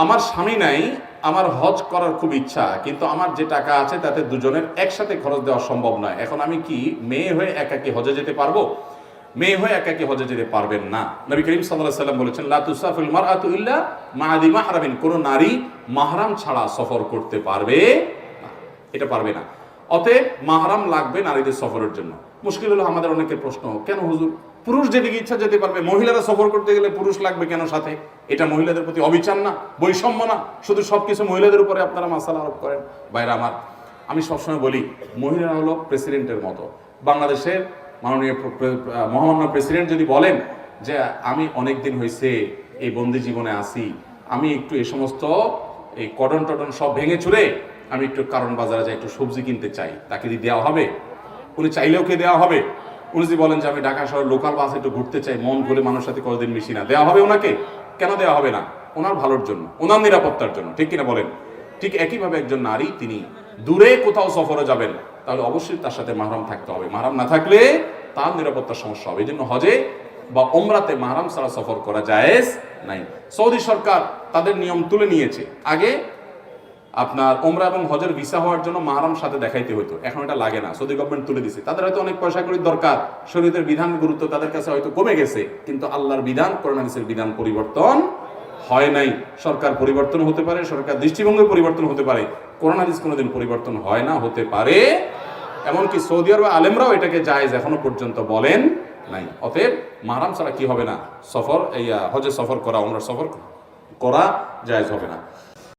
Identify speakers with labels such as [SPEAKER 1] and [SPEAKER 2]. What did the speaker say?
[SPEAKER 1] আমার স্বামী নাই, আমার হজ করার খুব ইচ্ছা, কিন্তু আমার যে টাকা আছে তাতে দুজনের একসাথে খরচ দেওয়া সম্ভব নয়। এখন আমি কি মেয়ে হয়ে একাকি হজে যেতে পারবো? মেয়ে হয়ে একাকি হজে যেতে পারবেন না। নবী করিম সাল্লাল্লাহু আলাইহি ওয়াসাল্লাম বলেছেন, লা তুসাফিল মারআতু ইল্লা মা যি মাহরামিন, কোন নারী মাহরাম ছাড়া সফর করতে পারবে না, এটা পারবে না। অতএব মাহরাম লাগবে নারীদের সফরের জন্য। মুশকিল হলো আমাদের অনেকের প্রশ্ন, কেন হুজুর পুরুষ যেদিকে ইচ্ছা যেতে পারবে, মহিলারা সফর করতে গেলে পুরুষ লাগবে কেন সাথে? এটা মহিলাদের প্রতি অবিচার না, বৈষম্য না? শুধু সবকিছু মহিলাদের উপরে আপনারা মাসালা আরোপ করেন। ভাইরা আমার, আমি সবসময় বলি, মহিলারা হলো প্রেসিডেন্টের মতো। বাংলাদেশের মাননীয় মহামান্য প্রেসিডেন্ট যদি বলেন যে আমি অনেক দিন হয়েছে এই বন্দি জীবনে আসি, আমি একটু এই সমস্ত এই কটন টটন সব ভেঙে চুরে আমি একটু কারণ বাজারে যাই, একটু সবজি কিনতে চাই, তাকে কি দেওয়া হবে? উনি চাইলেও কে দেওয়া হবে? উনি যদি বলেন যে আমি ঢাকা শহর লোকাল বাসে একটু ঘুরতে চাই, মন করে মানুষের সাথে কতদিন মিশি না, দেওয়া হবে ওনাকে? কেন দেওয়া হবে না? ওনার ভালোর জন্য, ওনার নিরাপত্তার জন্য, ঠিক কিনা বলেন? ঠিক একইভাবে একজন নারী তিনি দূরে কোথাও সফরে যাবেন, তাহলে অবশ্যই তার সাথে মাহরাম থাকতে হবে। মাহরাম না থাকলে তার নিরাপত্তার সমস্যা হবে। এই জন্য হজে বা ওমরাতে মাহরাম ছাড়া সফর করা জায়েজ নাই। সৌদি সরকার তাদের নিয়ম তুলে নিয়েছে। আগে আপনার ওমরা এবং হজের ভিসা হওয়ার জন্য মাহরাম সাথে দেখাইতে হতো, এখন এটা লাগে না, সৌদি গভর্নমেন্ট তুলে দিছে। তাদের হয়তো অনেক পয়সা কড়ির দরকার, শরীয়তের বিধান গুরুত্ব তাদের কাছে হয়তো কমে গেছে, কিন্তু আল্লাহর বিধান, কোরআন হাদিসের বিধান পরিবর্তন হয় নাই। সরকার পরিবর্তন হতে পারে, সরকার দৃষ্টিভঙ্গি পরিবর্তন হতে পারে, কোরআন হাদিস কোনোদিন পরিবর্তন হয় না, হতে পারে। এমনকি সৌদি আরব আলেমরাও এটাকে জায়েজ এখনো পর্যন্ত বলেন নাই। অতএব মাহরাম ছাড়া কি হবে না, সফর এই হজে সফর করা, ওমরা সফর করা জায়েজ হবে না।